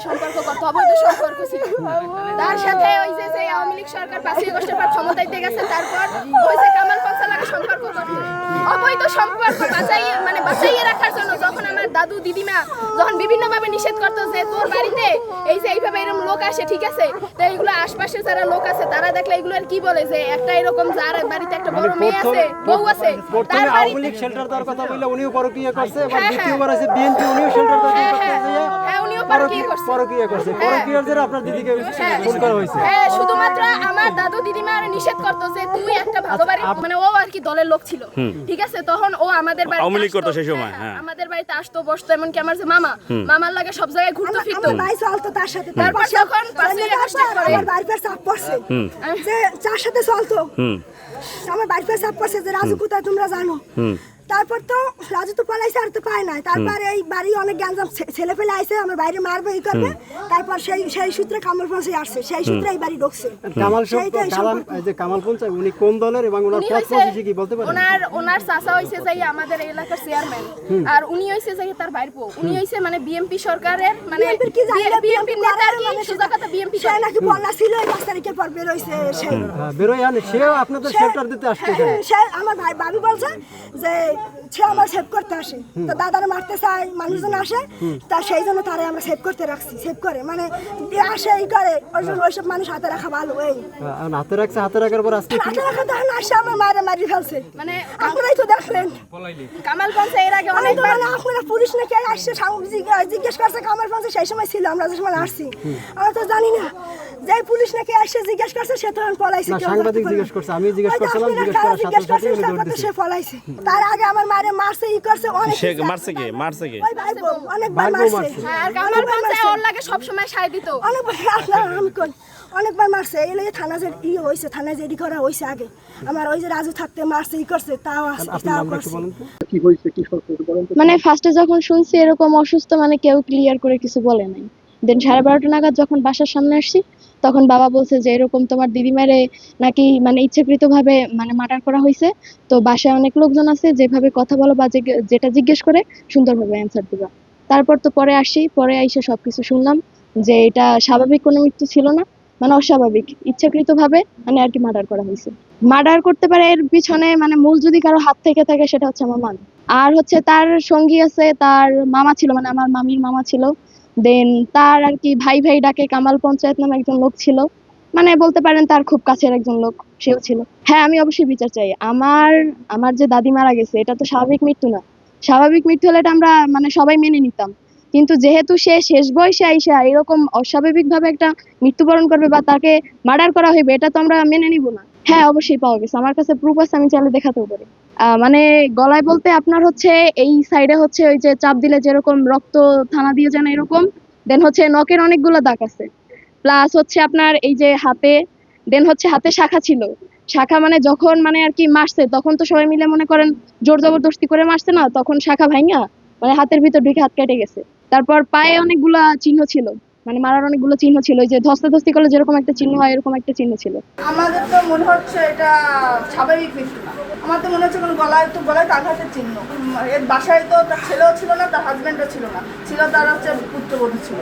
সম্পর্ক করতো, অবৈধ সম্পর্ক ছিল তার সাথে। ওই যে আওয়ামী লীগ সরকার 5ই আগস্টের পর ক্ষমতায় গেছে, তারপর ওই যে কামাল পাঁচা লাগে সম্পর্ক করতো, অবৈধ সম্পর্ক বাঁচাইয়ে রাখার জন্য। যখন আমার দাদু দিদিমা যখন বিভিন্নভাবে নিষেধ করতো যে তোর বাড়িতে এই যে এইভাবে এরকম লোক আসে, ঠিক আছে, তো এইগুলো আশপাশে যারা লোক আছে তারা দেখলে এগুলো আর কি বলে যে একটা এরকম যার বাড়িতে একটা বড় মেয়ে আছে, বউ আছে, তার আওয়ামী লীগ শেল্টার দেওয়ার কথা বললে উনিও পরকীয়া করছে, এবার দ্বিতীয়বার আছে বিএনপি, উনিও শেল্টার দেওয়ার কথা বলছে, উনিও পরকীয়া করছে। পরকীয়ার জন্য আপনার দিদিকে ফোন করা হয়েছে। হ্যাঁ, শুধুমাত্র আমার দাদু দিদিমা নিষেধ করতো যে তুই একটা ভালো বাড়ি, ও আর কি দলের লোক ছিল, ঠিক আছে, তখন ও আমাদের বাড়িতে আওয়ামী লীগ করতো সেই সময়। হ্যাঁ, আমাদের বাড়িতে আসতো, বসতো, এমনকি আমার যে মামার লাগে সব জায়গায় ঘুরতে ফিরতো। আমার ভাই চলতো তার সাথে, তারপর যখন 5ই আগস্টের পরে আমার বাড়ির পর চাপ পড়ছে যে যার সাথে চলতো, আমার বাড়ির পর চাপ পড়ছে যে রাজু কোথায় তোমরা জানো। তারপর তো রাজু তো পালাইছে, আর তো পায় নাই। তারপর এই বাড়ি অনেক গ্যাঞ্জাম ছেলে ফেলে আইছে, আমার বাইরে মারবে এই করবে। তারপর সেই সূত্রে কামাল পঞ্চে আসছে, সেই সূত্রে এই বাড়ি ঢুকছে। কামাল পঞ্চায়েত উনি কোন দলের এবং ওনার পদ পজিশন কি বলতে পারেন? ওনার চাচা হইছে যাই আমাদের এলাকার চেয়ারম্যান, আর উনি হইছে যাই তার ভাইর বউ। উনি হইছে বিএমপি সরকারের বিএমপি নেতার কি সোজা কথা বিএমপি সে নাকি বলা ছিল 5 তারিখের পর বের হইছে। সে বেরোয় আনে, সেও আপনাদের শেল্টার দিতে আসছে। সে আমার ভাবি বলছে যে সে আমার সেভ করতে আসে, তো দাদারা মারতে চায়, মানুষজন আসে, তা সেই জন্য তারা আমরা সেভ করতে রাখছি। সেভ করে আসে এই করে, ওইসব মানুষ হাতে রাখা ভালো। এই হাতে রাখছে, হাতে রাখার পর আজকে হাতে রাখা তখন আসে আমার মারি ফেলছে। আপনারাই তো দেখলেন কামাল পঞ্চে এর আগে অনেকবার আপনারা পুলিশ নাকি আসছে জিজ্ঞেস করছে কামাল পঞ্চে সেই সময় ছিল, আমরা যে সময় আসছি আমরা তো জানি না যে পুলিশ নাকি আসছে জিজ্ঞেস করছে, সে তখন পলাইছে। সাংবাদিক জিজ্ঞেস করছে, আমি জিজ্ঞেস করছিলাম, জিজ্ঞেস করার সাথে সাথে উনি দৌড় দিয়েছে। সে পলাইছে। তার আগে আমার মারে মারছে, ই করছে অনেক। সে মারছে কে? ওই ভাই বউ অনেকবার মারছে। আর কামাল পঞ্চে ওর লাগে সব সময় সায় দিত। অনেকবার মারছে। এই লাগে থানা যে হইছে, থানায় যে করা হইছে আগে আমার ওই যে রাজু থাকতে মারছে, ই করছে, তাও কি হইছে, কি সত্য বলেন তো? ফার্স্টে যখন শুনছি এরকম অসুস্থ, কেউ ক্লিয়ার করে কিছু বলে নাই। দেন 12:30 নাগাদ যখন বাসার সামনে আসছি, তখন বাবা বলছে যে এরকম তোমার দিদিমারে নাকি ইচ্ছাকৃতভাবে মার্ডার করা হয়েছে। তো বাসায় অনেক লোকজন আছে, যেভাবে কথা বলো বা যেটা জিজ্ঞেস করে সুন্দরভাবে অ্যান্সার দিবা। তারপর তো পরে আসি, পরে আইসে সবকিছু শুনলাম যে এটা স্বাভাবিক কোনো মৃত্যু ছিল না, অস্বাভাবিক ইচ্ছাকৃতভাবে আর কি মার্ডার করা হয়েছে। মার্ডার করতে পারে এর পিছনে মূল যদি কারো হাত থেকে থাকে, সেটা হচ্ছে আমার মা। আর হচ্ছে তার সঙ্গী আছে, তার মামা ছিল, আমার মামির মামা ছিল। দেন তার আর কি ভাই ডাকে কামাল পঞ্চায়েত নামে একজন লোক ছিল, বলতে পারেন তার খুব কাছের একজন লোক, সেও ছিল। হ্যাঁ, আমি অবশ্যই বিচার চাই। আমার যে দাদি মারা গেছে, এটা তো স্বাভাবিক মৃত্যু না। স্বাভাবিক মৃত্যু হলে এটা আমরা সবাই মেনে নিতাম, কিন্তু যেহেতু সে শেষ বয়সে আইসা এরকম অস্বাভাবিক ভাবে একটা মৃত্যুবরণ করবে বা তাকে মার্ডার করা হইবে, এটা তো আমরা মেনে নিব না। হ্যাঁ, অবশ্যই পাওয়া গেছে, আমার কাছে প্রুফ আছে, আমি চাইলে দেখাতেও পারি। গলায় বলতে আপনার হচ্ছে এই সাইডে হচ্ছে ওই যে চাপ দিলে যেরকম রক্ত থানা দিয়ে যান এরকম, দেন হচ্ছে নখের অনেকগুলো দাগ আছে, প্লাস হচ্ছে আপনার এই যে হাতে, দেন হচ্ছে হাতে শাখা ছিল। শাখা যখন আর কি মারছে, তখন তো সবাই মিলে মনে করেন জোর জবরদস্তি করে মারছে না, তখন শাখা ভাঙা হাতের ভিতর ঢুকে হাত কেটে গেছে। তারপর পায়ে অনেকগুলা চিহ্ন ছিল, মারার অনেকগুলো চিহ্ন ছিল, ওই যে ধস্তাধস্তি করলে যেরকম একটা চিহ্ন হয়, এরকম একটা চিহ্ন ছিল। আমাদের তো মনে হচ্ছে এটা স্বাভাবিক মৃত্যু না, আমার তো মনে হচ্ছে কোনো গলায় আঘাতের চিহ্ন। এর বাসায় তো তার ছেলেও ছিল না, তার হাজবেন্ডও ছিল না, ছিল তার হচ্ছে পুত্রবধূ ছিল।